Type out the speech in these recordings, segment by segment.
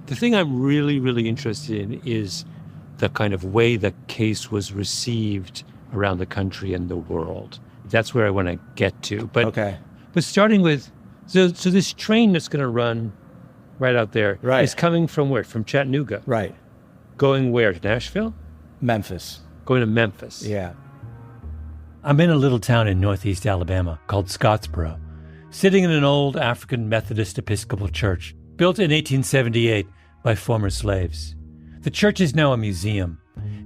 The thing I'm really, really interested in is the kind of way the case was received around the country and the world. That's where I want to get to. But starting with, so this train that's going to run right out there is coming from where? From Chattanooga. Right. Going where? To Nashville? Memphis. Going to Memphis. Yeah. I'm in a little town in northeast Alabama called Scottsboro, sitting in an old African Methodist Episcopal church built in 1878 by former slaves. The church is now a museum,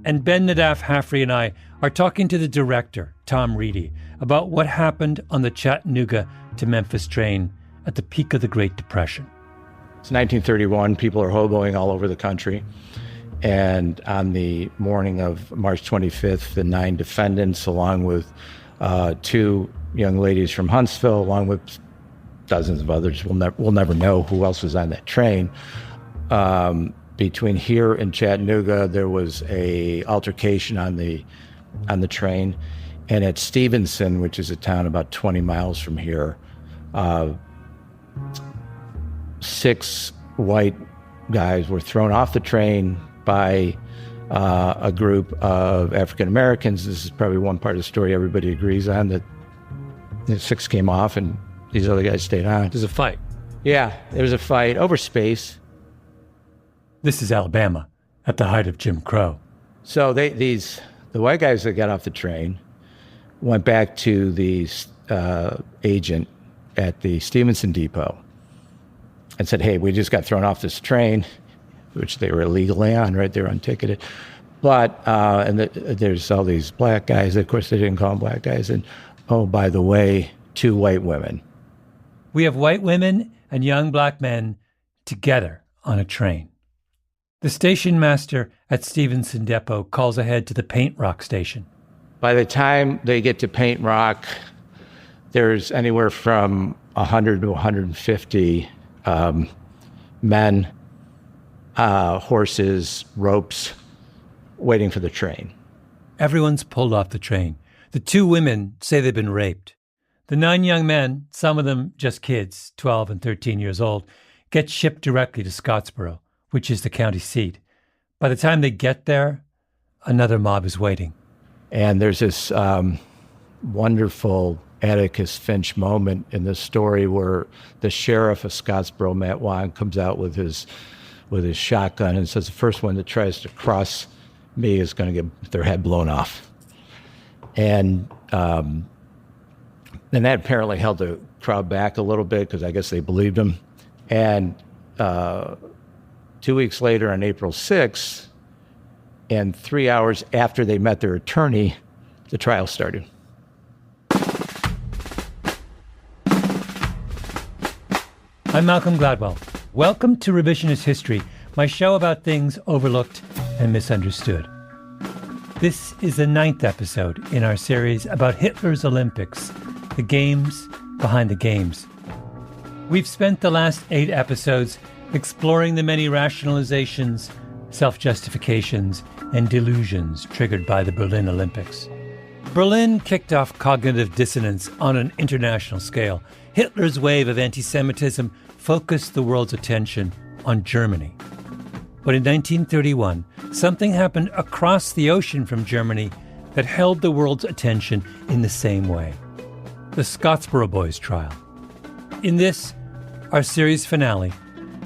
and Ben Nadaf Hafrey and I are talking to the director, Tom Reedy, about what happened on the Chattanooga to Memphis train at the peak of the Great Depression. It's 1931. People are hoboing all over the country. And on the morning of March 25th, the 9 defendants, along with 2 young ladies from Huntsville, along with dozens of others, we'll never know who else was on that train. Between here and Chattanooga, there was a altercation on the train, and at Stevenson, which is a town about 20 miles from here, 6 white guys were thrown off the train by a group of African Americans. This is probably one part of the story everybody agrees on, that the 6 came off and these other guys stayed on. There's a fight. Yeah, there was a fight over space. This is Alabama, at the height of Jim Crow. So the white guys that got off the train went back to the agent at the Stevenson Depot and said, hey, we just got thrown off this train, which they were illegally on, right? They were unticketed. But, there's all these black guys. Of course, they didn't call them black guys. And, oh, by the way, 2 white women. We have white women and young black men together on a train. The station master at Stevenson Depot calls ahead to the Paint Rock station. By the time they get to Paint Rock, there's anywhere from 100 to 150 men, horses, ropes, waiting for the train. Everyone's pulled off the train. The 2 women say they've been raped. The 9 young men, some of them just kids, 12 and 13 years old, get shipped directly to Scottsboro, which is the county seat. By the time they get there, another mob is waiting. And there's this wonderful Atticus Finch moment in this story where the sheriff of Scottsboro, Matt Wong, comes out with his shotgun and says the first one that tries to cross me is going to get their head blown off. And that apparently held the crowd back a little bit because I guess they believed him. And 2 weeks later, on April 6th, and 3 hours after they met their attorney, the trial started. I'm Malcolm Gladwell. Welcome to Revisionist History, my show about things overlooked and misunderstood. This is the 9th episode in our series about Hitler's Olympics, the games behind the games. We've spent the last 8 episodes exploring the many rationalizations, self-justifications, and delusions triggered by the Berlin Olympics. Berlin kicked off cognitive dissonance on an international scale. Hitler's wave of anti-Semitism focused the world's attention on Germany. But in 1931, something happened across the ocean from Germany that held the world's attention in the same way. The Scottsboro Boys trial. In this, our series finale,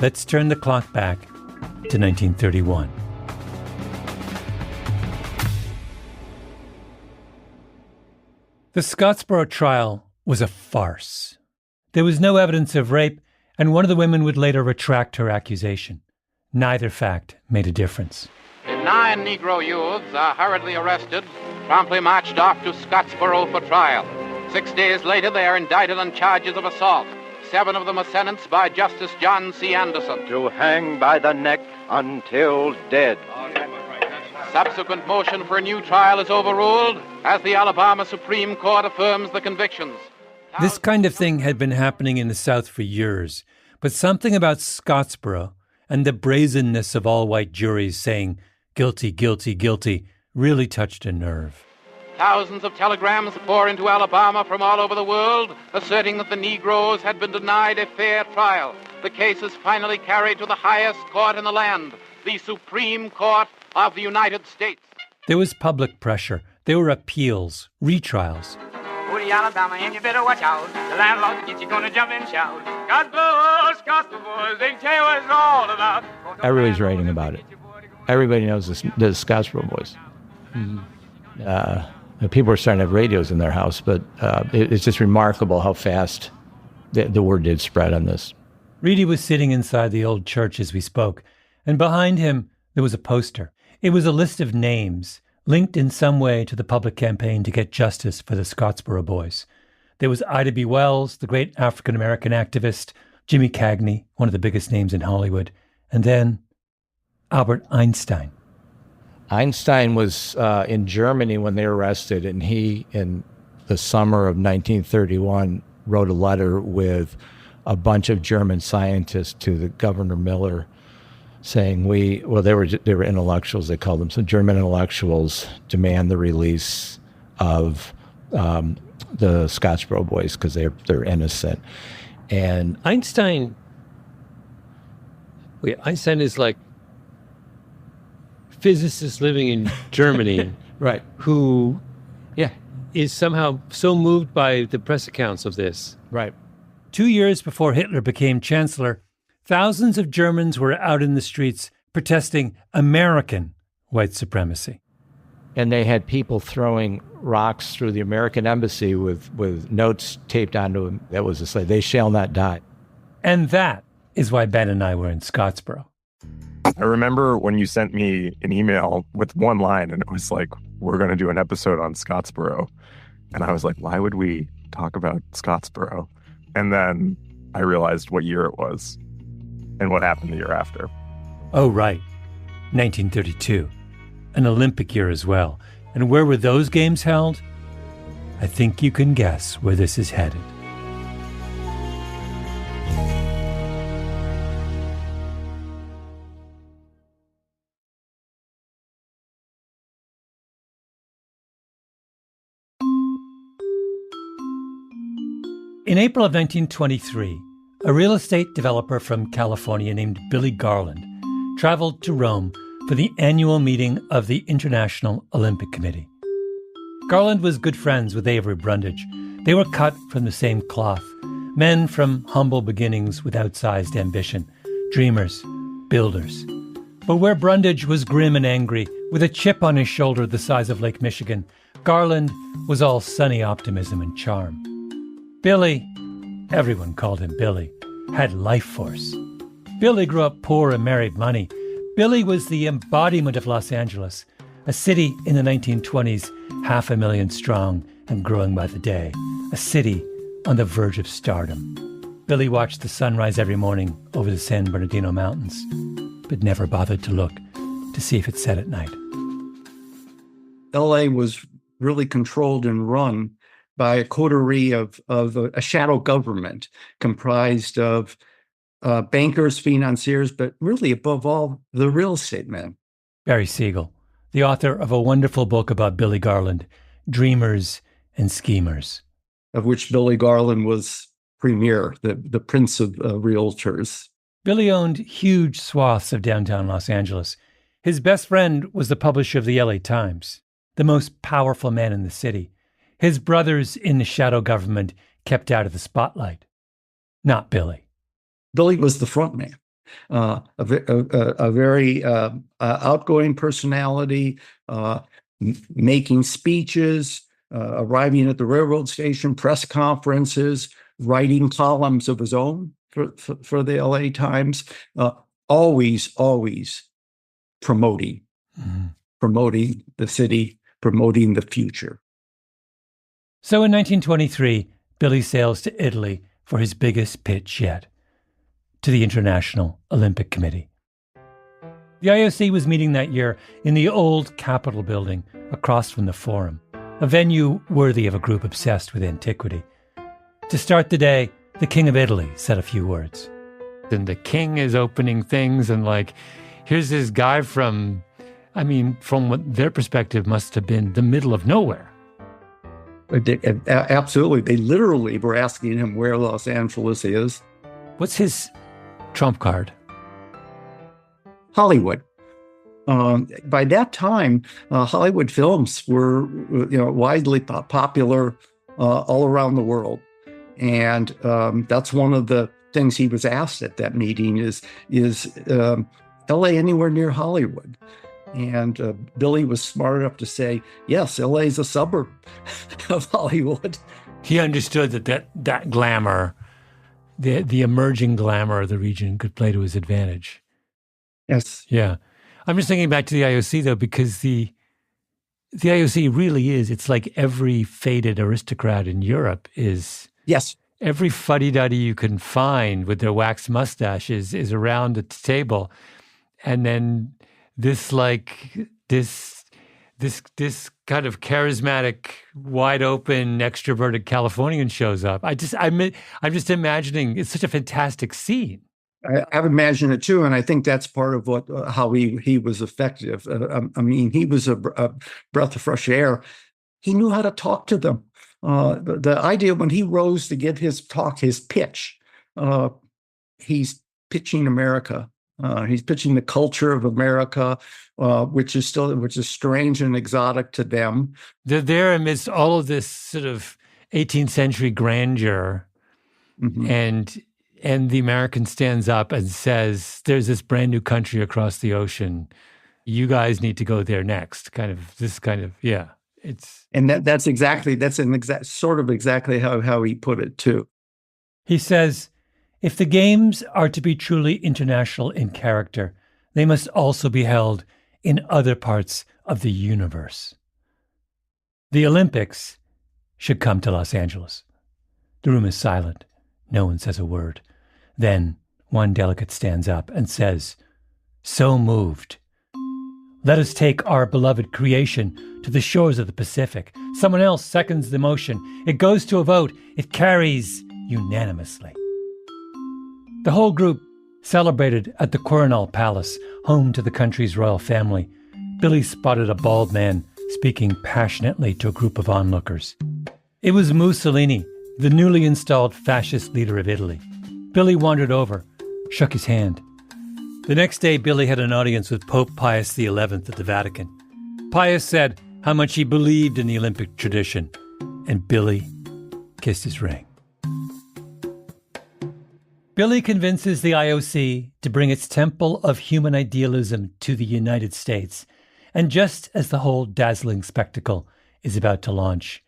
let's turn the clock back to 1931. The Scottsboro trial was a farce. There was no evidence of rape, and one of the women would later retract her accusation. Neither fact made a difference. 9 Negro youths are hurriedly arrested, promptly marched off to Scottsboro for trial. 6 days later, they are indicted on charges of assault. 7 of them are sentenced by Justice John C. Andersen to hang by the neck until dead. Subsequent motion for a new trial is overruled as the Alabama Supreme Court affirms the convictions. This kind of thing had been happening in the South for years, but something about Scottsboro and the brazenness of all-white juries saying guilty, guilty, guilty really touched a nerve. Thousands of telegrams pour into Alabama from all over the world, asserting that the Negroes had been denied a fair trial. the case is finally carried to the highest court in the land, the Supreme Court of the United States. There was public pressure. There were appeals, retrials. Woody, Alabama, and you better watch out. The landlord will get you gonna jump and shout. Gospel boys, they tell you what it's all about. Everybody's writing about it. Everybody knows the Scottsboro Boys. People are starting to have radios in their house, but it's just remarkable how fast the word did spread on this. Reedy was sitting inside the old church as we spoke, and behind him there was a poster. It was a list of names linked in some way to the public campaign to get justice for the Scottsboro Boys. There was Ida B. Wells, the great African-American activist, Jimmy Cagney, one of the biggest names in Hollywood, and then Albert Einstein. Einstein was in Germany when they were arrested, and he, in the summer of 1931, wrote a letter with a bunch of German scientists to the Governor Miller, saying they were intellectuals, they called them. So German intellectuals demand the release of the Scottsboro Boys because they're innocent. And Einstein is like physicist living in Germany, right? Who, is somehow so moved by the press accounts of this, right? 2 years before Hitler became chancellor, thousands of Germans were out in the streets protesting American white supremacy. And they had people throwing rocks through the American embassy with notes taped onto them that was to say, "They shall not die." And that is why Ben and I were in Scottsboro. I remember when you sent me an email with one line and it was like, "We're going to do an episode on Scottsboro." And I was like, why would we talk about Scottsboro? And then I realized what year it was and what happened the year after. Oh, right. 1932. An Olympic year as well. And where were those games held? I think you can guess where this is headed. In April of 1923, a real estate developer from California named Billy Garland traveled to Rome for the annual meeting of the International Olympic Committee. Garland was good friends with Avery Brundage. They were cut from the same cloth, men from humble beginnings with outsized ambition, dreamers, builders. But where Brundage was grim and angry, with a chip on his shoulder the size of Lake Michigan, Garland was all sunny optimism and charm. Billy, everyone called him Billy, had life force. Billy grew up poor and married money. Billy was the embodiment of Los Angeles, a city in the 1920s, 500,000 strong and growing by the day, a city on the verge of stardom. Billy watched the sunrise every morning over the San Bernardino Mountains, but never bothered to look to see if it set at night. LA was really controlled and run by a coterie of a shadow government comprised of bankers, financiers, but really above all, the real estate men. Barry Siegel, the author of a wonderful book about Billy Garland, Dreamers and Schemers. Of which Billy Garland was premier, the prince of realtors. Billy owned huge swaths of downtown Los Angeles. His best friend was the publisher of the LA Times, the most powerful man in the city. His brothers in the shadow government kept out of the spotlight. Not Billy. Billy was the front man, a very outgoing personality, making speeches, arriving at the railroad station, press conferences, writing columns of his own for the LA Times, always promoting the city, promoting the future. So in 1923, Billy sails to Italy for his biggest pitch yet, to the International Olympic Committee. The IOC was meeting that year in the old Capitol building across from the Forum, a venue worthy of a group obsessed with antiquity. To start the day, the King of Italy said a few words. Then the king is opening things and here's this guy from what their perspective must have been the middle of nowhere. Absolutely. They literally were asking him where Los Angeles is. What's his trump card? Hollywood. By that time, Hollywood films were, widely popular all around the world, and that's one of the things he was asked at that meeting: is L.A. anywhere near Hollywood? And Billy was smart enough to say, yes, L.A. is a suburb of Hollywood. He understood that glamour, the emerging glamour of the region, could play to his advantage. Yes. Yeah. I'm just thinking back to the IOC, though, because the IOC really is, it's like every faded aristocrat in Europe is. Yes. Every fuddy-duddy you can find with their waxed mustaches is around the table. And then this kind of charismatic, wide open, extroverted Californian shows up. I'm just imagining, it's such a fantastic scene. I've imagined it too, and I think that's part of how he was effective. He was a breath of fresh air. He knew how to talk to them. The idea when he rose to give his talk, his pitch, he's pitching America. He's pitching the culture of America, which is strange and exotic to them. They're there amidst all of this sort of 18th century grandeur, and the American stands up and says, "There's this brand new country across the ocean. You guys need to go there next." Yeah. That's exactly how he put it too. He says, if the games are to be truly international in character, they must also be held in other parts of the universe. The Olympics should come to Los Angeles. The room is silent. No one says a word. Then one delegate stands up and says, "So moved. Let us take our beloved creation to the shores of the Pacific." Someone else seconds the motion. It goes to a vote. It carries unanimously. The whole group celebrated at the Quirinal Palace, home to the country's royal family. Billy spotted a bald man speaking passionately to a group of onlookers. It was Mussolini, the newly installed fascist leader of Italy. Billy wandered over, shook his hand. The next day, Billy had an audience with Pope Pius XI at the Vatican. Pius said how much he believed in the Olympic tradition, and Billy kissed his ring. Billy convinces the IOC to bring its temple of human idealism to the United States, and just as the whole dazzling spectacle is about to launch,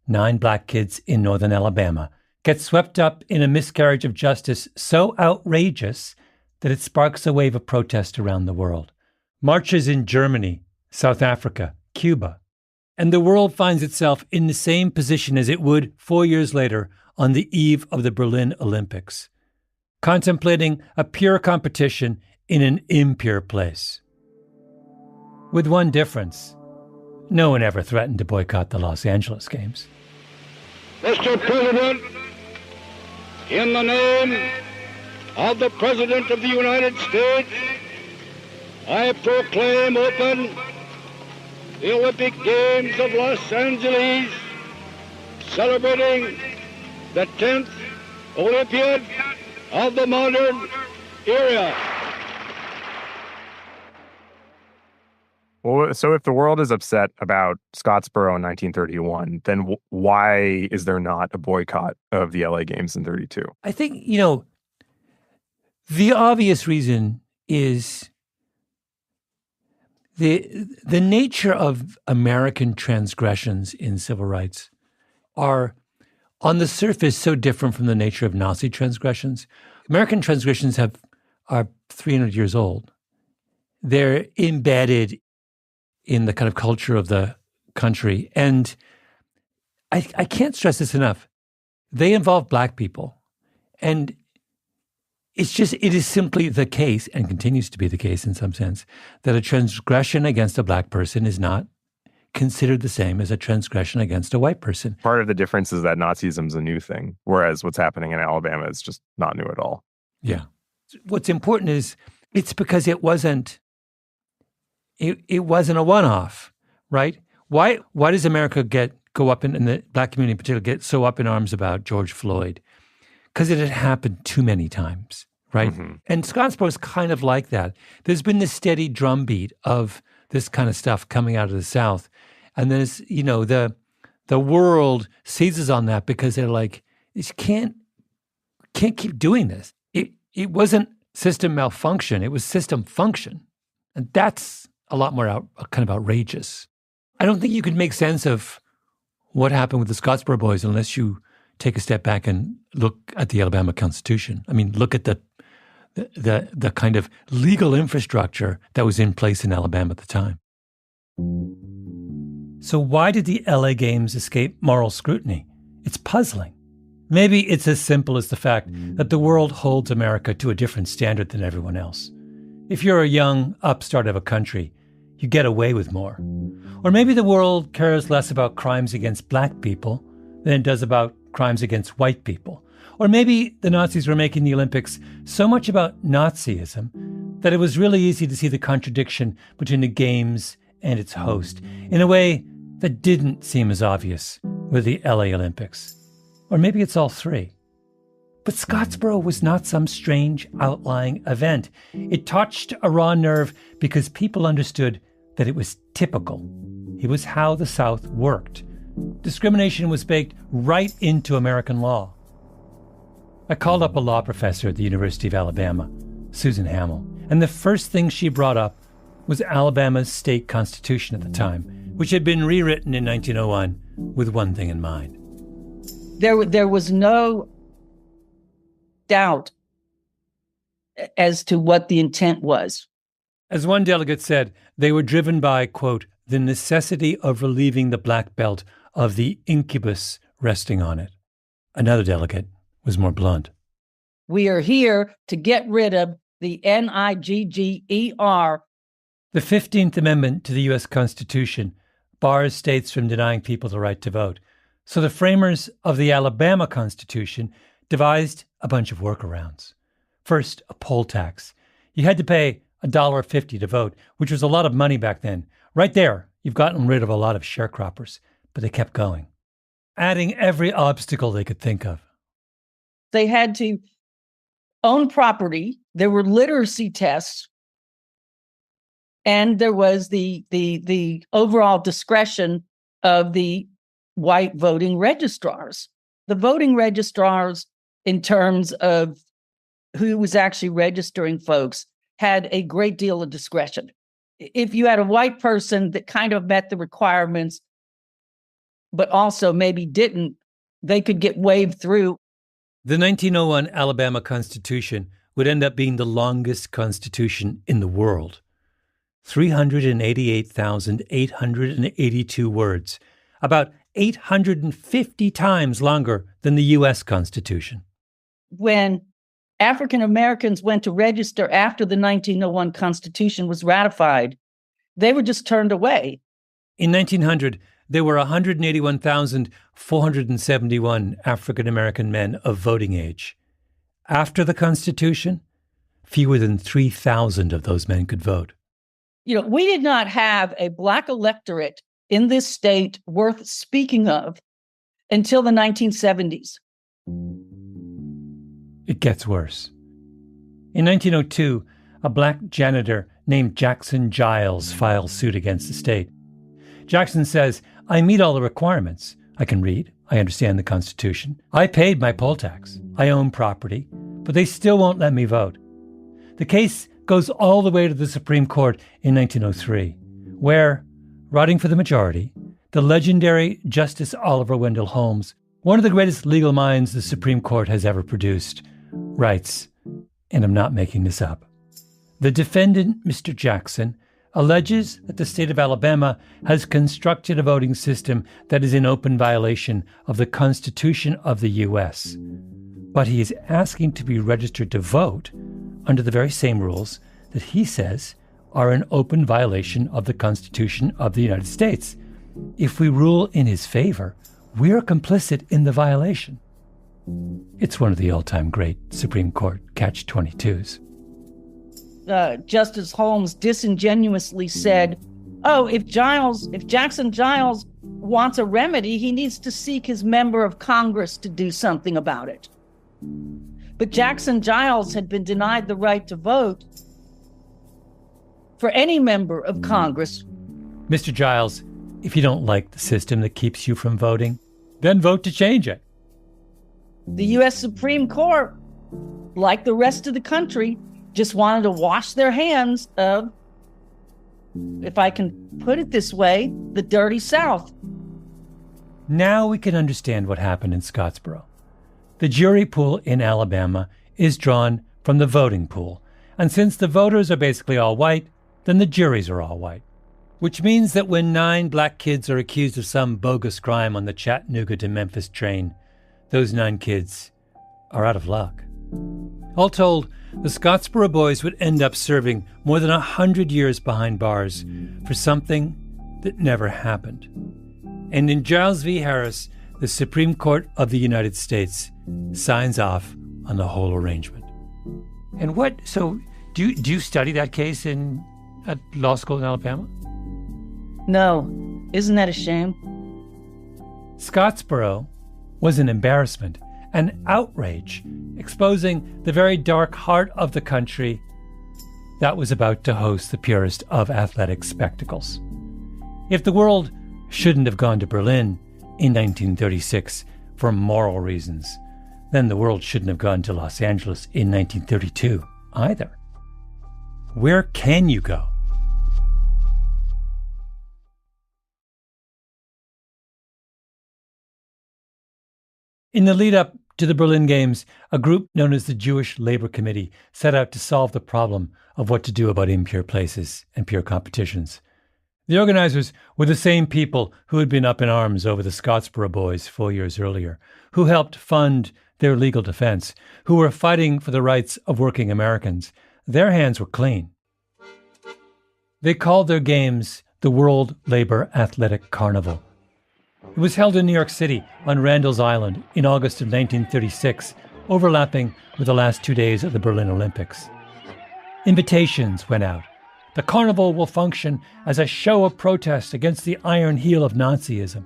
9 black kids in northern Alabama get swept up in a miscarriage of justice so outrageous that it sparks a wave of protest around the world. Marches in Germany, South Africa, Cuba, and the world finds itself in the same position as it would 4 years later on the eve of the Berlin Olympics, contemplating a pure competition in an impure place. With one difference, no one ever threatened to boycott the Los Angeles Games. Mr. President, in the name of the President of the United States, I proclaim open the Olympic Games of Los Angeles, celebrating the 10th Olympiad of the modern era. Well, so if the world is upset about Scottsboro in 1931, then why is there not a boycott of the LA Games in 32? I think, the obvious reason is the nature of American transgressions in civil rights are on the surface so different from the nature of Nazi transgressions. American transgressions are 300 years old. They're embedded in the kind of culture of the country. And I can't stress this enough. They involve Black people. And it is simply the case, and continues to be the case in some sense, that a transgression against a Black person is not considered the same as a transgression against a white person. Part of the difference is that Nazism is a new thing, whereas what's happening in Alabama is just not new at all. Yeah. What's important is it's because it wasn't a one-off, right? Why does America go up in the Black community in particular, get so up in arms about George Floyd? Because it had happened too many times, right? Mm-hmm. And Scottsboro is kind of like that. There's been this steady drumbeat of this kind of stuff coming out of the South. And then it's, the world seizes on that because they're like, you can't keep doing this. It wasn't system malfunction. It was system function. And that's a lot more kind of outrageous. I don't think you could make sense of what happened with the Scottsboro Boys unless you take a step back and look at the Alabama Constitution. I mean, look at the kind of legal infrastructure that was in place in Alabama at the time. So why did the LA Games escape moral scrutiny? It's puzzling. Maybe it's as simple as the fact that the world holds America to a different standard than everyone else. If you're a young upstart of a country, you get away with more. Or maybe the world cares less about crimes against black people than it does about crimes against white people. Or maybe the Nazis were making the Olympics so much about Nazism that it was really easy to see the contradiction between the Games and its host in a way that didn't seem as obvious with the LA Olympics. Or maybe it's all three. But Scottsboro was not some strange outlying event. It touched a raw nerve because people understood that it was typical. It was how the South worked. Discrimination was baked right into American law. I called up a law professor at the University of Alabama, Susan Hamill, and the first thing she brought up was Alabama's state constitution at the time, which had been rewritten in 1901 with one thing in mind. There was no doubt as to what the intent was. As one delegate said, they were driven by, quote, the necessity of relieving the black belt of the incubus resting on it. Another delegate was more blunt. We are here to get rid of the NIGGER. The 15th Amendment to the U.S. Constitution bars states from denying people the right to vote. So the framers of the Alabama Constitution devised a bunch of workarounds. First, a poll tax. You had to pay $1.50 to vote, which was a lot of money back then. Right there, you've gotten rid of a lot of sharecroppers, but they kept going, adding every obstacle they could think of. They had to own property. There were literacy tests. And there was the overall discretion of the white voting registrars. The voting registrars, in terms of who was actually registering folks, had a great deal of discretion. If you had a white person that kind of met the requirements, but also maybe didn't, they could get waved through. The 1901 Alabama Constitution would end up being the longest constitution in the world. 388,882 words, about 850 times longer than the U.S. Constitution. When African Americans went to register after the 1901 Constitution was ratified, they were just turned away. In 1900, there were 181,471 African American men of voting age. After the Constitution, fewer than 3,000 of those men could vote. We did not have a black electorate in this state worth speaking of until the 1970s. It gets worse. In 1902, a black janitor named Jackson Giles filed suit against the state. Jackson says, I meet all the requirements. I can read. I understand the Constitution. I paid my poll tax. I own property, but they still won't let me vote. The case goes all the way to the Supreme Court in 1903, where, writing for the majority, the legendary Justice Oliver Wendell Holmes, one of the greatest legal minds the Supreme Court has ever produced, writes, and I'm not making this up, the defendant, Mr. Jackson, alleges that the state of Alabama has constructed a voting system that is in open violation of the Constitution of the U.S., but he is asking to be registered to vote under the very same rules that he says are an open violation of the Constitution of the United States. If we rule in his favor, we're complicit in the violation. It's one of the all-time great Supreme Court catch-22s. Justice Holmes disingenuously said, if Jackson Giles wants a remedy, he needs to seek his member of Congress to do something about it. But Jackson Giles had been denied the right to vote for any member of Congress. Mr. Giles, if you don't like the system that keeps you from voting, then vote to change it. The U.S. Supreme Court, like the rest of the country, just wanted to wash their hands of, if I can put it this way, the dirty South. Now we can understand what happened in Scottsboro. The jury pool in Alabama is drawn from the voting pool, and since the voters are basically all white, then the juries are all white. Which means that when 9 black kids are accused of some bogus crime on the Chattanooga to Memphis train, those 9 kids are out of luck. All told, the Scottsboro boys would end up serving more than 100 years behind bars for something that never happened. And in Giles v. Harris, the Supreme Court of the United States signs off on the whole arrangement. And so do you study that case at law school in Alabama? No. Isn't that a shame? Scottsboro was an embarrassment, an outrage, exposing the very dark heart of the country that was about to host the purest of athletic spectacles. If the world shouldn't have gone to Berlin in 1936 for moral reasons, then the world shouldn't have gone to Los Angeles in 1932 either. Where can you go? In the lead-up to the Berlin Games, a group known as the Jewish Labor Committee set out to solve the problem of what to do about impure places and pure competitions. The organizers were the same people who had been up in arms over the Scottsboro boys 4 years earlier, who helped fund their legal defense, who were fighting for the rights of working Americans. Their hands were clean. They called their games the World Labor Athletic Carnival. It was held in New York City on Randall's Island in August of 1936, overlapping with the last 2 days of the Berlin Olympics. Invitations went out. The carnival will function as a show of protest against the iron heel of Nazism.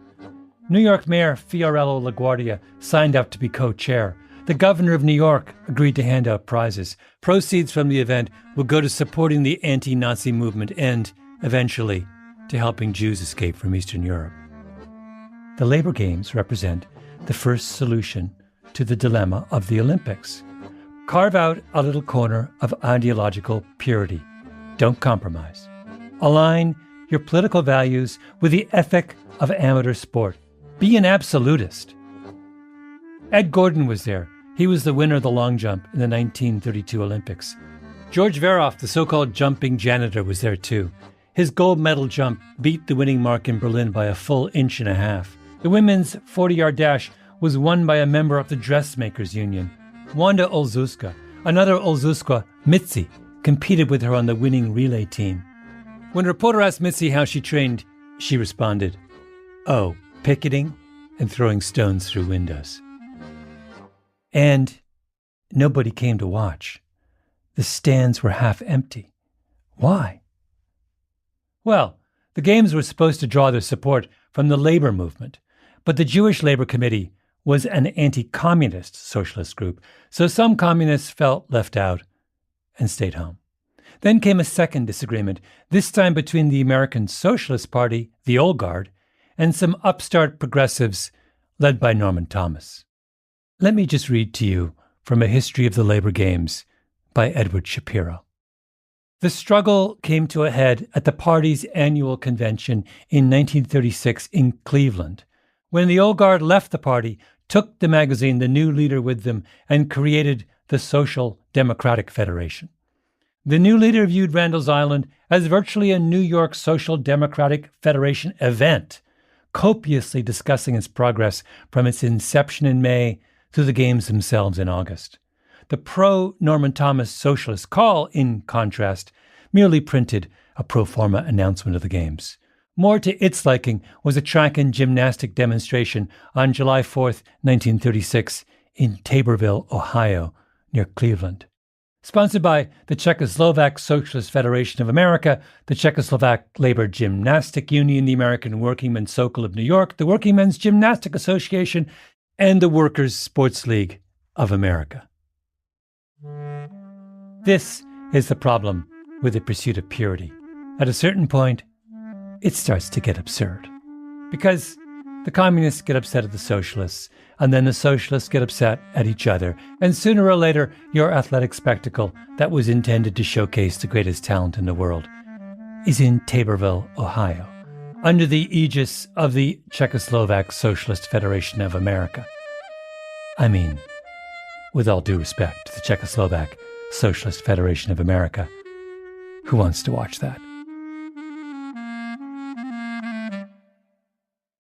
New York Mayor Fiorello LaGuardia signed up to be co-chair. The governor of New York agreed to hand out prizes. Proceeds from the event will go to supporting the anti-Nazi movement and, eventually, to helping Jews escape from Eastern Europe. The Labor Games represent the first solution to the dilemma of the Olympics. Carve out a little corner of ideological purity. Don't compromise. Align your political values with the ethic of amateur sport. Be an absolutist. Ed Gordon was there. He was the winner of the long jump in the 1932 Olympics. George Veroff, the so-called jumping janitor, was there too. His gold medal jump beat the winning mark in Berlin by a full inch and a half. The women's 40-yard dash was won by a member of the Dressmakers Union. Wanda Olszewska, another Olszewska, Mitzi, competed with her on the winning relay team. When a reporter asked Mitzi how she trained, she responded, "Oh, picketing and throwing stones through windows." And nobody came to watch. The stands were half empty. Why? Well, the games were supposed to draw their support from the labor movement, but the Jewish Labor Committee was an anti-communist socialist group, so some communists felt left out and stayed home. Then came a second disagreement, this time between the American Socialist Party, the Old Guard, and some upstart progressives led by Norman Thomas. Let me just read to you from A History of the Labor Games by Edward Shapiro. The struggle came to a head at the party's annual convention in 1936 in Cleveland, when the Old Guard left the party, took the magazine The New Leader with them, and created the Social Democratic Federation. The new leader viewed Randall's Island as virtually a New York Social Democratic Federation event, copiously discussing its progress from its inception in May through the games themselves in August. The pro-Norman Thomas Socialist Call, in contrast, merely printed a pro forma announcement of the games. More to its liking was a track and gymnastic demonstration on July 4th, 1936, in Taborville, Ohio, near Cleveland. Sponsored by the Czechoslovak Socialist Federation of America, the Czechoslovak Labor Gymnastic Union, the American Workingmen's Sokol of New York, the Working Men's Gymnastic Association, and the Workers' Sports League of America. This is the problem with the pursuit of purity. At a certain point, it starts to get absurd. Because the communists get upset at the socialists, and then the socialists get upset at each other, and sooner or later, your athletic spectacle that was intended to showcase the greatest talent in the world is in Taborville, Ohio, under the aegis of the Czechoslovak Socialist Federation of America. I mean, with all due respect to the Czechoslovak Socialist Federation of America, who wants to watch that?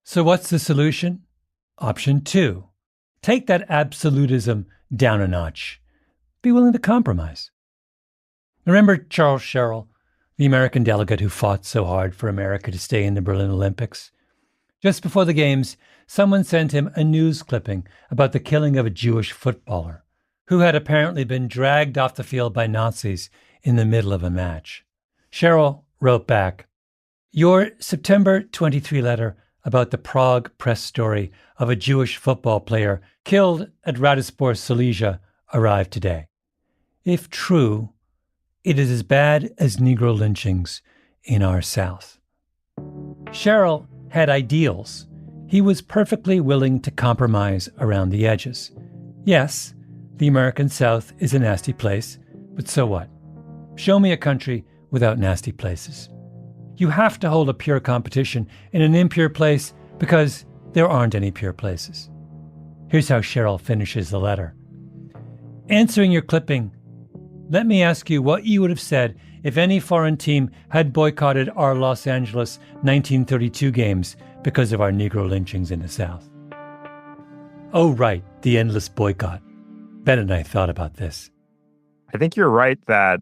So what's the solution? Option 2. Take that absolutism down a notch. Be willing to compromise. Remember Charles Sherrill, the American delegate who fought so hard for America to stay in the Berlin Olympics? Just before the games, someone sent him a news clipping about the killing of a Jewish footballer who had apparently been dragged off the field by Nazis in the middle of a match. Sherrill wrote back, "Your September 23 letter about the Prague press story of a Jewish football player killed at Radispor Silesia arrived today. If true, it is as bad as Negro lynchings in our South." Sherrill had ideals. He was perfectly willing to compromise around the edges. Yes, the American South is a nasty place, but so what? Show me a country without nasty places. You have to hold a pure competition in an impure place because there aren't any pure places. Here's how Sherrill finishes the letter. Answering your clipping, let me ask you what you would have said if any foreign team had boycotted our Los Angeles 1932 games because of our Negro lynchings in the South. Oh, right, the endless boycott. Ben and I thought about this. I think you're right that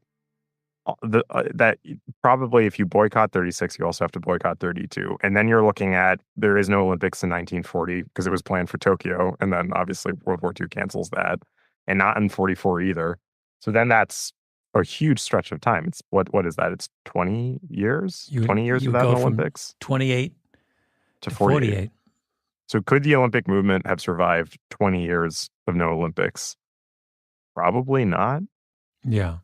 that probably if you boycott 36, you also have to boycott 32. And then you're looking at, there is no Olympics in 1940 because it was planned for Tokyo. And then obviously World War II cancels that, and not in 44 either. So then that's a huge stretch of time. It's what is that? It's 20 years? 20 years without an Olympics? 28 to 48. So could the Olympic movement have survived 20 years of no Olympics? Probably not. Yeah.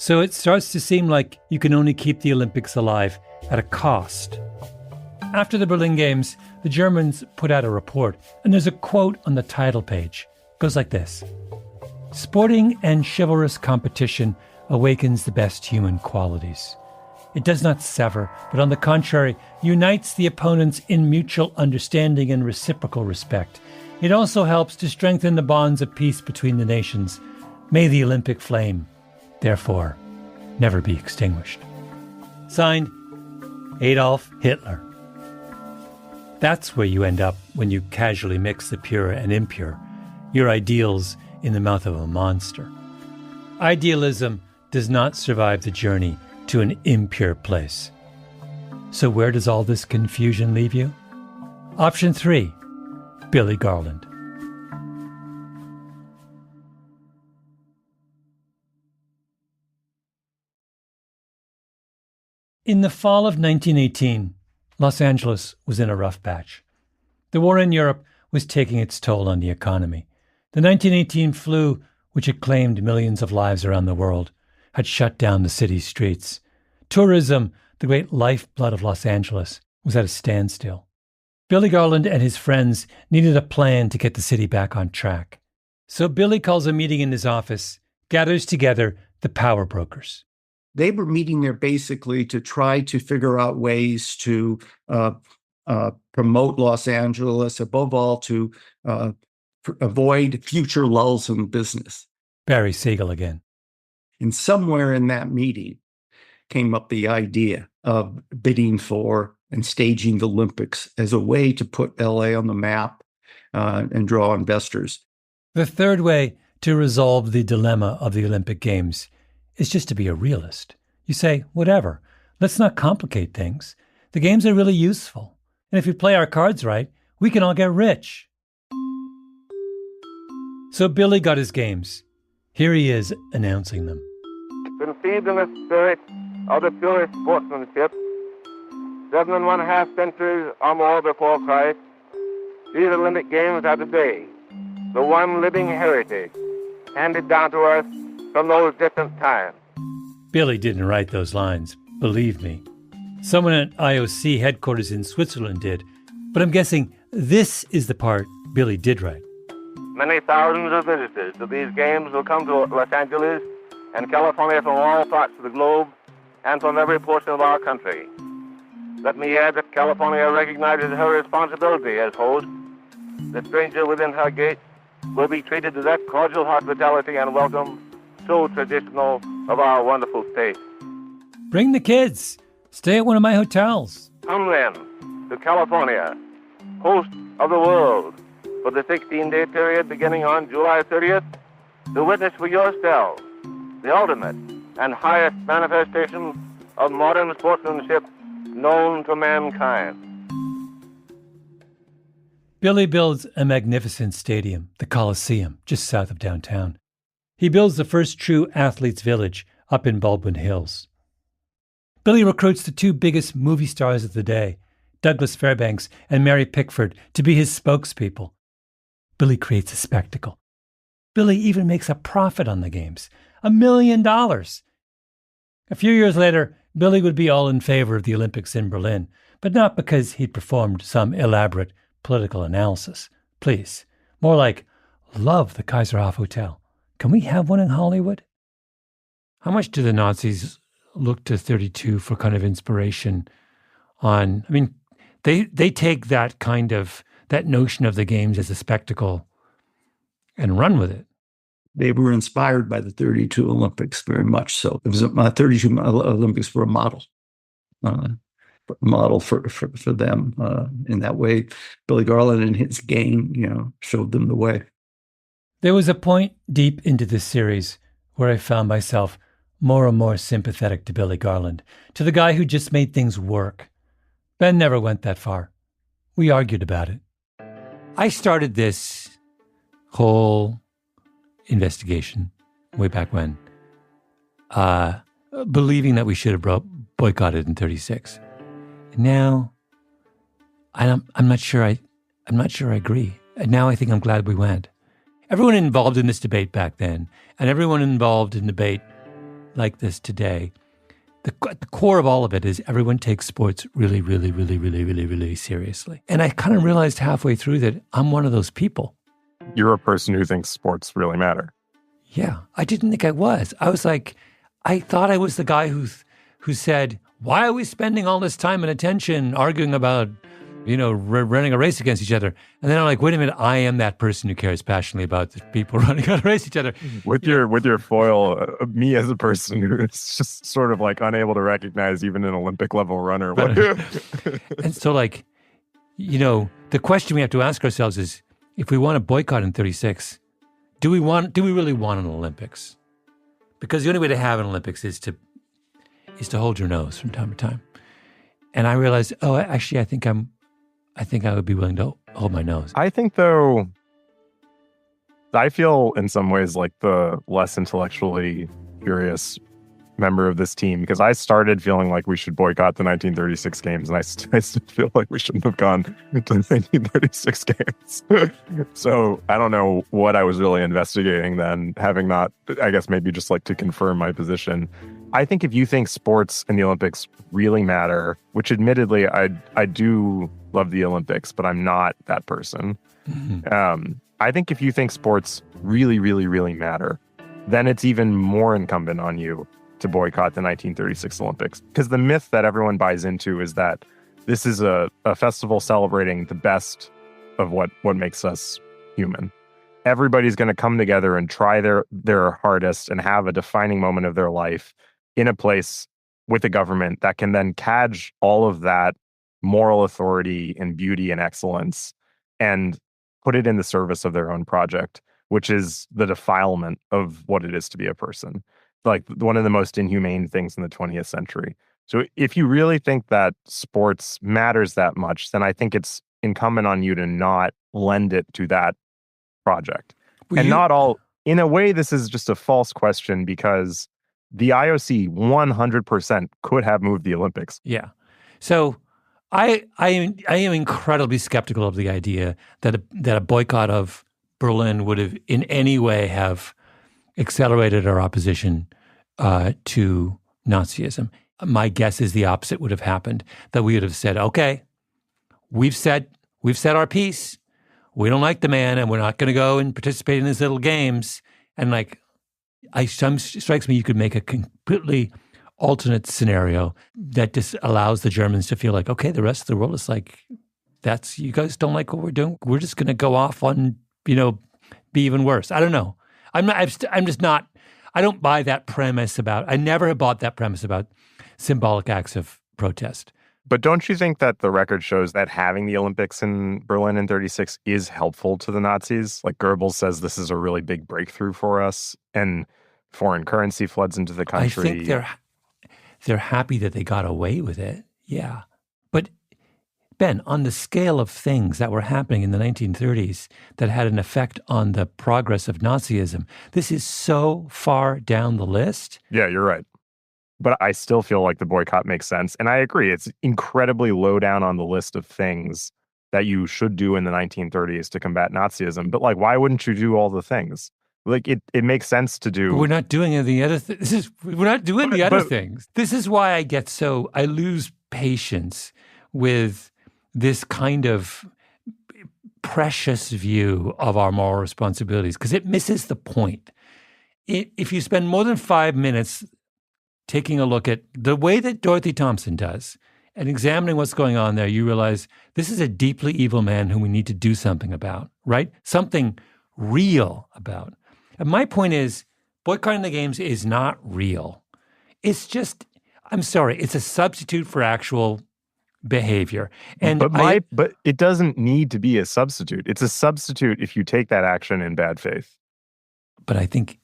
So it starts to seem like you can only keep the Olympics alive at a cost. After the Berlin Games, the Germans put out a report, and there's a quote on the title page. It goes like this: "Sporting and chivalrous competition awakens the best human qualities. It does not sever, but on the contrary, unites the opponents in mutual understanding and reciprocal respect. It also helps to strengthen the bonds of peace between the nations. May the Olympic flame, therefore, never be extinguished." Signed, Adolf Hitler. That's where you end up when you casually mix the pure and impure, your ideals in the mouth of a monster. Idealism does not survive the journey to an impure place. So where does all this confusion leave you? Option 3, Billy Garland. In the fall of 1918, Los Angeles was in a rough patch. The war in Europe was taking its toll on the economy. The 1918 flu, which had claimed millions of lives around the world, had shut down the city's streets. Tourism, the great lifeblood of Los Angeles, was at a standstill. Billy Garland and his friends needed a plan to get the city back on track. So Billy calls a meeting in his office, gathers together the power brokers. They were meeting there basically to try to figure out ways to promote Los Angeles, above all to avoid future lulls in business. Barry Siegel again. And somewhere in that meeting came up the idea of bidding for and staging the Olympics as a way to put LA on the map and draw investors. The third way to resolve the dilemma of the Olympic Games is just to be a realist. You say, whatever, let's not complicate things. The games are really useful. And if we play our cards right, we can all get rich. So Billy got his games. Here he is announcing them. Conceived in the spirit of the purest sportsmanship, 7½ centuries or more before Christ, these Olympic Games are today the one living heritage handed down to us from those distant times. Billy didn't write those lines, believe me. Someone at IOC headquarters in Switzerland did, but I'm guessing this is the part Billy did write. Many thousands of visitors to these games will come to Los Angeles and California from all parts of the globe and from every portion of our country. Let me add that California recognizes her responsibility as host. The stranger within her gates will be treated to that cordial hospitality and welcome so traditional of our wonderful state. Bring the kids. Stay at one of my hotels. Come then to California, host of the world, for the 16-day period beginning on July 30th, to witness for yourselves the ultimate and highest manifestation of modern sportsmanship known to mankind. Billy builds a magnificent stadium, the Coliseum, just south of downtown. He builds the first true athletes' village up in Baldwin Hills. Billy recruits the two biggest movie stars of the day, Douglas Fairbanks and Mary Pickford, to be his spokespeople. Billy creates a spectacle. Billy even makes a profit on the games, $1 million. A few years later, Billy would be all in favor of the Olympics in Berlin, but not because he'd performed some elaborate political analysis. Please, more like, love the Kaiserhof Hotel. Can we have one in Hollywood? How much do the Nazis look to 32 for kind of inspiration on, I mean, they take that kind of, that notion of the games as a spectacle and run with it. They were inspired by the 32 Olympics very much so. It was 32 Olympics were a model for them. In that way, Billy Garland and his gang, showed them the way. There was a point deep into this series where I found myself more and more sympathetic to Billy Garland, to the guy who just made things work. Ben never went that far. We argued about it. I started this whole investigation way back when, believing that we should have boycotted in 36. Now, I'm not sure I agree. And now I think I'm glad we went. Everyone involved in this debate back then, and everyone involved in debate like this today, the core of all of it is everyone takes sports really, really, really, really, really, really seriously. And I kind of realized halfway through that I'm one of those people. You're a person who thinks sports really matter. Yeah, I didn't think I was. I was like, I thought I was the guy who said, why are we spending all this time and attention arguing about, running a race against each other? And then I'm like, wait a minute, I am that person who cares passionately about the people running a race each other. With your foil, me as a person who is just sort of like unable to recognize even an Olympic level runner. And so the question we have to ask ourselves is, if we want to boycott in 36, do we really want an Olympics? Because the only way to have an Olympics is to hold your nose from time to time. And I realized, actually, I think I would be willing to hold my nose. I think, though, I feel in some ways like the less intellectually curious member of this team, because I started feeling like we should boycott the 1936 games, and I still feel like we shouldn't have gone to the 1936 games. So I don't know what I was really investigating then, having not, I guess maybe just like to confirm my position. I think if you think sports and the Olympics really matter, which admittedly I do love the Olympics, but I'm not that person. Mm-hmm. I think if you think sports really, really, really matter, then it's even more incumbent on you to boycott the 1936 Olympics. Because the myth that everyone buys into is that this is a festival celebrating the best of what makes us human. Everybody's going to come together and try their hardest and have a defining moment of their life in a place with a government that can then cadge all of that moral authority and beauty and excellence and put it in the service of their own project, which is the defilement of what it is to be a person. Like one of the most inhumane things in the 20th century. So if you really think that sports matters that much, then I think it's incumbent on you to not lend it to that project. Not all, in a way, this is just a false question, because the IOC 100% could have moved the Olympics. Yeah. So I am incredibly skeptical of the idea that a boycott of Berlin would have in any way have accelerated our opposition to Nazism. My guess is the opposite would have happened, that we would have said, okay, we've said our piece. We don't like the man, and we're not going to go and participate in his little games. And strikes me you could make a completely alternate scenario that just allows the Germans to feel like, okay, the rest of the world is like, you guys don't like what we're doing. We're just going to go off on, be even worse. I don't know. I don't buy that premise I never have bought that premise about symbolic acts of protest. But don't you think that the record shows that having the Olympics in Berlin in 1936 is helpful to the Nazis? Like Goebbels says, this is a really big breakthrough for us, and foreign currency floods into the country. I think they're happy that they got away with it. Yeah. But Ben, on the scale of things that were happening in the 1930s that had an effect on the progress of Nazism, this is so far down the list. Yeah, you're right. But I still feel like the boycott makes sense. And I agree, it's incredibly low down on the list of things that you should do in the 1930s to combat Nazism. But why wouldn't you do all the things? It makes sense to do. But we're not doing any other things. We're not doing the other things. This is why I lose patience with this kind of precious view of our moral responsibilities, because it misses the point. If you spend more than 5 minutes taking a look at the way that Dorothy Thompson does and examining what's going on there, you realize this is a deeply evil man whom we need to do something about, right? Something real about. And my point is, boycotting the games is not real. It's just, I'm sorry, it's a substitute for actual behavior. But it doesn't need to be a substitute. It's a substitute if you take that action in bad faith. But I think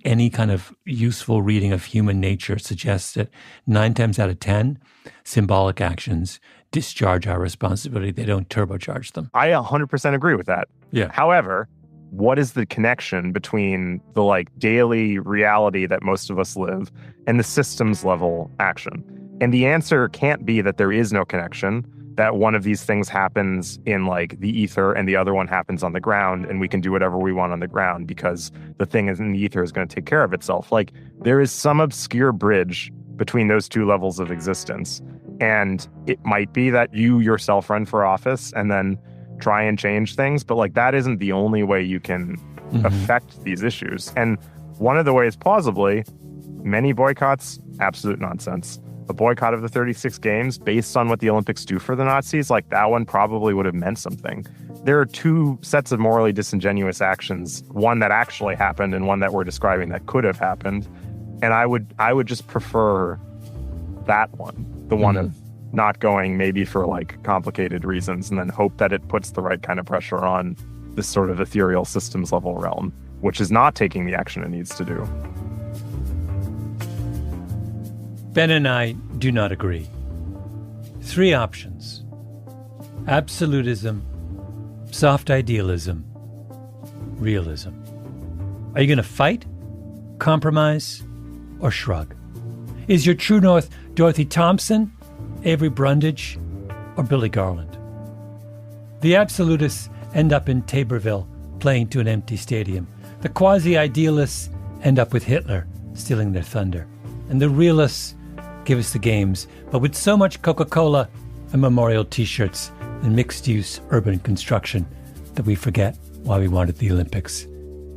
any kind of useful reading of human nature suggests that 9 times out of 10, symbolic actions discharge our responsibility. They don't turbocharge them. I 100% agree with that. Yeah. However, what is the connection between the daily reality that most of us live and the systems level action? And the answer can't be that there is no connection, that one of these things happens in the ether and the other one happens on the ground, and we can do whatever we want on the ground because the thing in the ether is going to take care of itself. There is some obscure bridge between those two levels of existence. And it might be that you yourself run for office and then try and change things, but that isn't the only way you can affect these issues. And one of the ways, plausibly, many boycotts, absolute nonsense. A boycott of the 36 games based on what the Olympics do for the Nazis, that one probably would have meant something. There are two sets of morally disingenuous actions, one that actually happened and one that we're describing that could have happened. And I would just prefer that one, the one of not going maybe for complicated reasons, and then hope that it puts the right kind of pressure on this sort of ethereal systems level realm, which is not taking the action it needs to do. Ben and I do not agree. 3 options: absolutism, soft idealism, realism. Are you going to fight, compromise, or shrug? Is your true north Dorothy Thompson, Avery Brundage, or Billy Garland? The absolutists end up in Taborville playing to an empty stadium. The quasi-idealists end up with Hitler stealing their thunder. And the realists give us the games, but with so much Coca-Cola and memorial T-shirts and mixed-use urban construction that we forget why we wanted the Olympics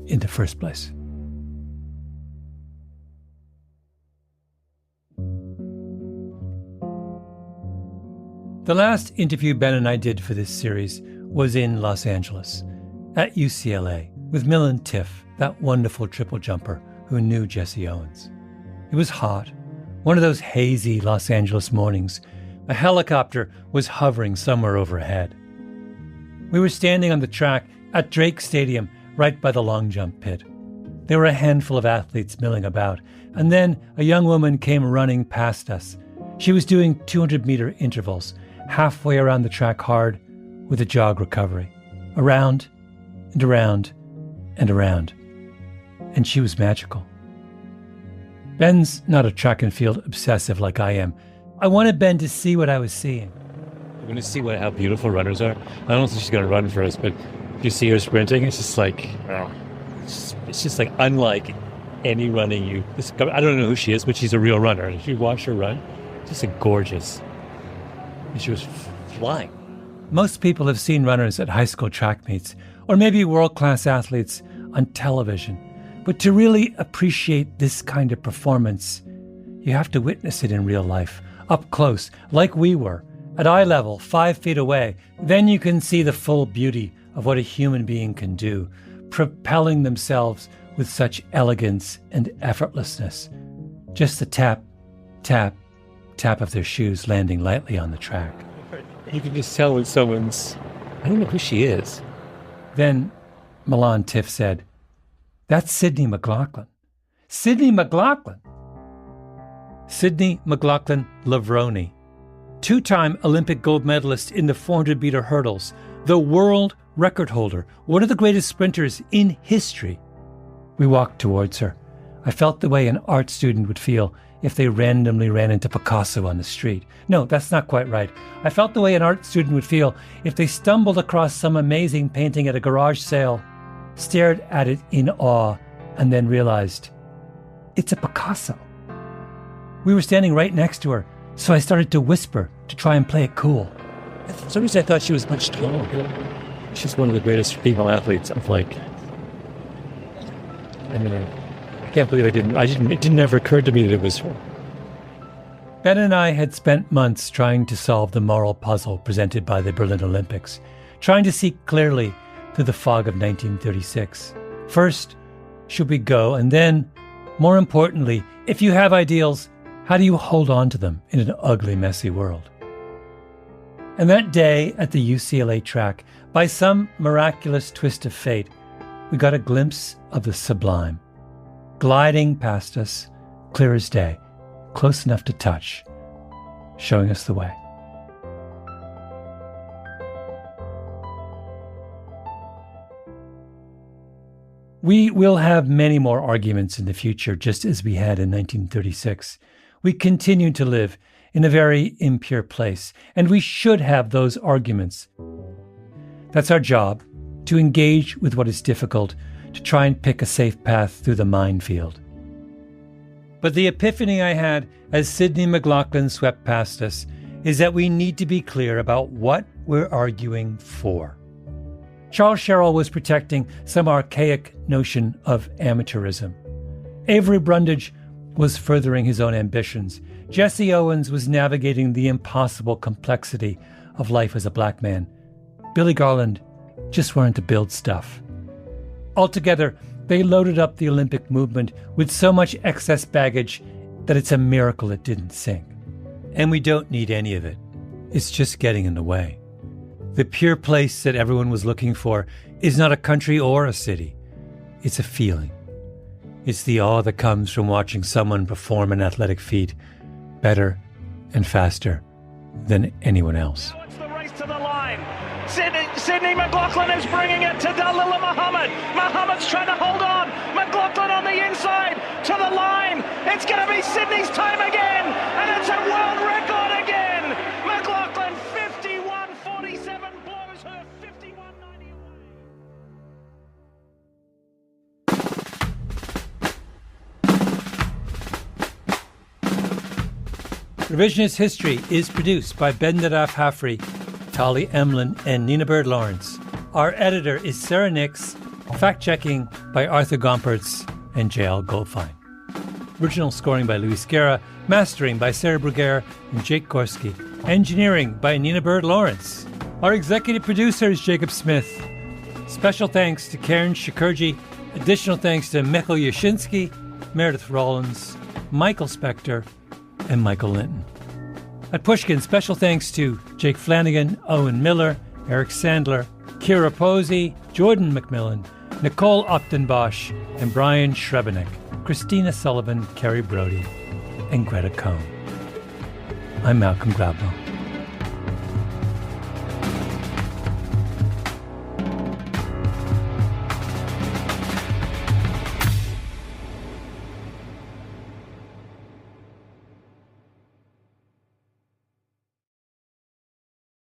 in the first place. The last interview Ben and I did for this series was in Los Angeles, at UCLA, with Millen Tiff, that wonderful triple jumper who knew Jesse Owens. It was hot, one of those hazy Los Angeles mornings. A helicopter was hovering somewhere overhead. We were standing on the track at Drake Stadium, right by the long jump pit. There were a handful of athletes milling about, and then a young woman came running past us. She was doing 200-meter intervals, halfway around the track hard, with a jog recovery. Around and around and around. And she was magical. Ben's not a track and field obsessive like I am. I wanted Ben to see what I was seeing. You're going to see how beautiful runners are. I don't think she's going to run first, but if you see her sprinting, it's just It's just like unlike any running I don't know who she is, but she's a real runner. And if you watch her run, just like gorgeous. And she was flying. Most people have seen runners at high school track meets, or maybe world-class athletes on television. But to really appreciate this kind of performance, you have to witness it in real life, up close, like we were, at eye level, 5 feet away. Then you can see the full beauty of what a human being can do, propelling themselves with such elegance and effortlessness. Just the tap, tap, tap of their shoes landing lightly on the track. You can just tell when someone's, I don't know who she is. Then Milan Tiff said, "That's Sydney McLaughlin." Sydney McLaughlin. Sydney McLaughlin Lavroni, 2-time Olympic gold medalist in the 400-meter hurdles, the world record holder, one of the greatest sprinters in history. We walked towards her. I felt the way an art student would feel if they randomly ran into Picasso on the street. No, that's not quite right. I felt the way an art student would feel if they stumbled across some amazing painting at a garage sale, stared at it in awe, and then realized, it's a Picasso. We were standing right next to her, so I started to whisper to try and play it cool. For some reason I thought she was much taller. She's one of the greatest female athletes of I can't believe it didn't ever occur to me that it was her. Ben and I had spent months trying to solve the moral puzzle presented by the Berlin Olympics, trying to see clearly through the fog of 1936. First, should we go? And then, more importantly, if you have ideals, how do you hold on to them in an ugly, messy world? And that day at the UCLA track, by some miraculous twist of fate, we got a glimpse of the sublime, gliding past us, clear as day, close enough to touch, showing us the way. We will have many more arguments in the future, just as we had in 1936. We continue to live in a very impure place, and we should have those arguments. That's our job, to engage with what is difficult, to try and pick a safe path through the minefield. But the epiphany I had as Sydney McLaughlin swept past us is that we need to be clear about what we're arguing for. Charles Sherrill was protecting some archaic notion of amateurism. Avery Brundage was furthering his own ambitions. Jesse Owens was navigating the impossible complexity of life as a black man. Billy Garland just wanted to build stuff. Altogether, they loaded up the Olympic movement with so much excess baggage that it's a miracle it didn't sink. And we don't need any of it. It's just getting in the way. The pure place that everyone was looking for is not a country or a city. It's a feeling. It's the awe that comes from watching someone perform an athletic feat better and faster than anyone else. Now it's the race to the line. Sydney McLaughlin is bringing it to Dalila Muhammad. Muhammad's trying to hold on. McLaughlin on the inside to the line. It's going to be Sydney's time again, and it's a world record again. McLaughlin 51.47 blows her 51.91. Revisionist History is produced by Ben Nadaf Hafri, Tali Emlin, and Nina Bird Lawrence. Our editor is Sarah Nix, fact-checking by Arthur Gompertz and J.L. Goldfein. Original scoring by Luis Guerra, mastering by Sarah Bruguer and Jake Gorski, engineering by Nina Bird Lawrence. Our executive producer is Jacob Smith. Special thanks to Karen Shakurji. Additional thanks to Michael Yashinsky, Meredith Rollins, Michael Specter, and Michael Linton. At Pushkin, special thanks to Jake Flanagan, Owen Miller, Eric Sandler, Kira Posey, Jordan McMillan, Nicole Optenbosch, and Brian Schrebenek, Christina Sullivan, Kerry Brody, and Greta Cohn. I'm Malcolm Gladwell.